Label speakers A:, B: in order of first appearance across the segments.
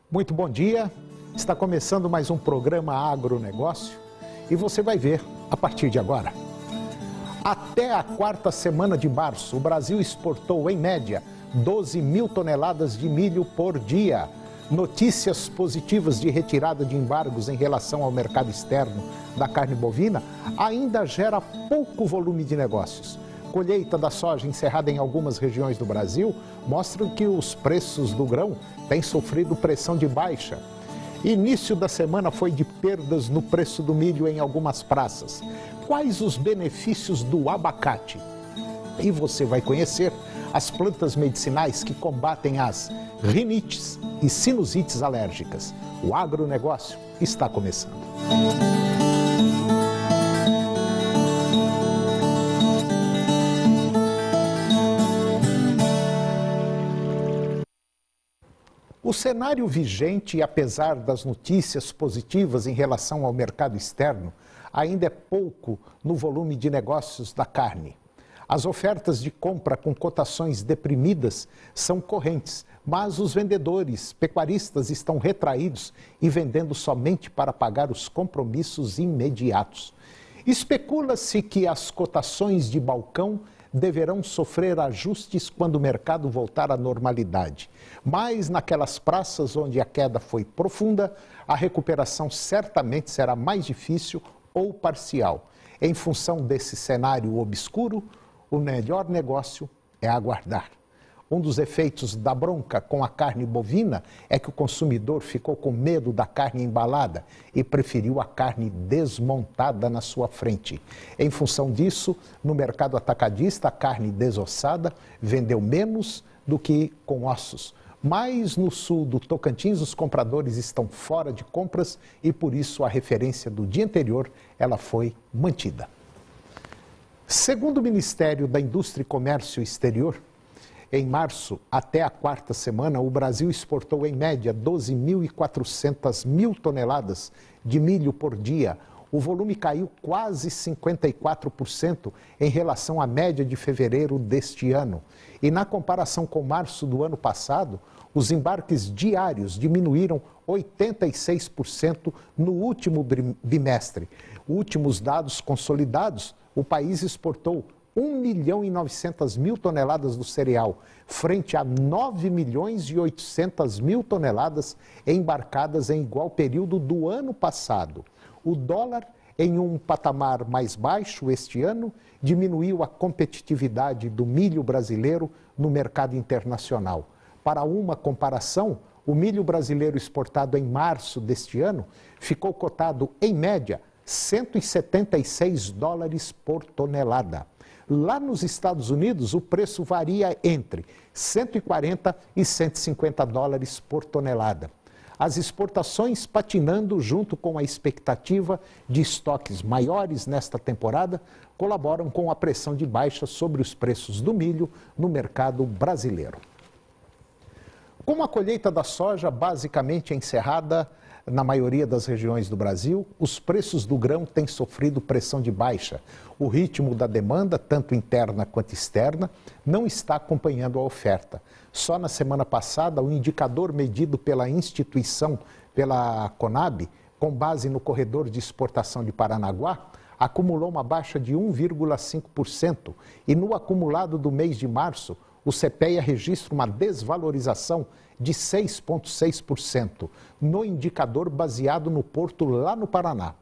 A: Muito bom dia, está começando mais um programa Agronegócio e você vai ver a partir de agora. Até a quarta semana de março, o Brasil exportou em média 12 mil toneladas de milho por dia. Notícias positivas de retirada de embargos em relação ao mercado externo da carne bovina ainda gera pouco volume de negócios. Colheita da soja encerrada em algumas regiões do Brasil mostram que os preços do grão têm sofrido pressão de baixa. Início da semana foi de perdas no preço do milho em algumas praças. Quais os benefícios do abacate? E você vai conhecer as plantas medicinais que combatem as rinites e sinusites alérgicas. O agronegócio está começando. O cenário vigente, apesar das notícias positivas em relação ao mercado externo, ainda é pouco no volume de negócios da carne. As ofertas de compra com cotações deprimidas são correntes, mas os vendedores pecuaristas estão retraídos e vendendo somente para pagar os compromissos imediatos. Especula-se que as cotações de balcão deverão sofrer ajustes quando o mercado voltar à normalidade. Mas naquelas praças onde a queda foi profunda, a recuperação certamente será mais difícil ou parcial. Em função desse cenário obscuro, o melhor negócio é aguardar. Um dos efeitos da bronca com a carne bovina é que o consumidor ficou com medo da carne embalada e preferiu a carne desmontada na sua frente. Em função disso, no mercado atacadista, a carne desossada vendeu menos do que com ossos. Mas no sul do Tocantins, os compradores estão fora de compras e por isso a referência do dia anterior ela foi mantida. Segundo o Ministério da Indústria e Comércio Exterior, em março, até a quarta semana, o Brasil exportou em média 12.400 toneladas de milho por dia. O volume caiu quase 54% em relação à média de fevereiro deste ano. E na comparação com março do ano passado, os embarques diários diminuíram 86% no último bimestre. Últimos dados consolidados, o país exportou 1.900.000 toneladas do cereal, frente a 9.800.000 toneladas embarcadas em igual período do ano passado. O dólar, em um patamar mais baixo este ano, diminuiu a competitividade do milho brasileiro no mercado internacional. Para uma comparação, o milho brasileiro exportado em março deste ano ficou cotado, em média, $176 por tonelada. Lá nos Estados Unidos, o preço varia entre 140 e 150 dólares por tonelada. As exportações patinando junto com a expectativa de estoques maiores nesta temporada colaboram com a pressão de baixa sobre os preços do milho no mercado brasileiro. Com a colheita da soja basicamente encerrada na maioria das regiões do Brasil, os preços do grão têm sofrido pressão de baixa. O ritmo da demanda, tanto interna quanto externa, não está acompanhando a oferta. Só na semana passada, o indicador medido pela instituição, pela Conab, com base no corredor de exportação de Paranaguá, acumulou uma baixa de 1,5% e no acumulado do mês de março, o CPEA registra uma desvalorização de 6,6% no indicador baseado no porto lá no Paraná.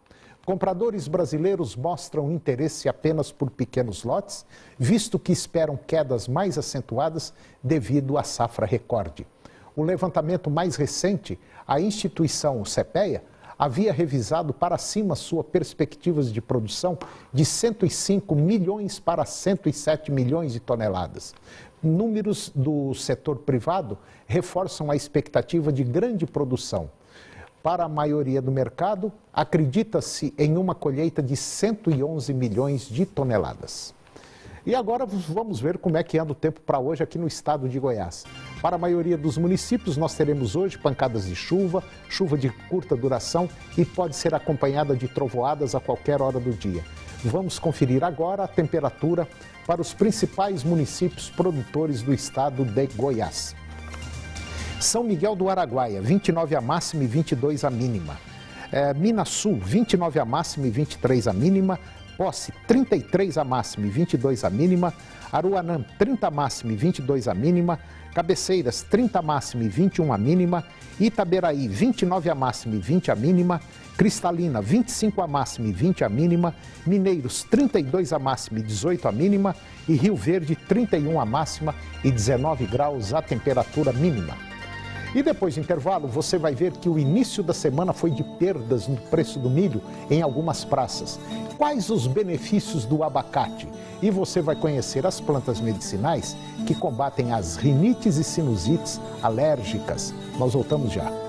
A: Compradores brasileiros mostram interesse apenas por pequenos lotes, visto que esperam quedas mais acentuadas devido à safra recorde. O levantamento mais recente, a instituição CPEA, havia revisado para cima sua perspectivas de produção de 105 milhões para 107 milhões de toneladas. Números do setor privado reforçam a expectativa de grande produção. Para a maioria do mercado, acredita-se em uma colheita de 111 milhões de toneladas. E agora vamos ver como é que anda o tempo para hoje aqui no estado de Goiás. Para a maioria dos municípios, nós teremos hoje pancadas de chuva, chuva de curta duração e pode ser acompanhada de trovoadas a qualquer hora do dia. Vamos conferir agora a temperatura para os principais municípios produtores do estado de Goiás. São Miguel do Araguaia, 29 a máxima e 22 a mínima. Minas Sul, 29 a máxima e 23 a mínima. Posse, 33 a máxima e 22 a mínima. Aruanã, 30 a máxima e 22 a mínima. Cabeceiras, 30 a máxima e 21 a mínima. Itaberaí, 29 a máxima e 20 a mínima. Cristalina, 25 a máxima e 20 a mínima. Mineiros, 32 a máxima e 18 a mínima. E Rio Verde, 31 a máxima e 19 graus a temperatura mínima. E depois do intervalo, você vai ver que o início da semana foi de perdas no preço do milho em algumas praças. Quais os benefícios do abacate? E você vai conhecer as plantas medicinais que combatem as rinites e sinusites alérgicas. Nós voltamos já.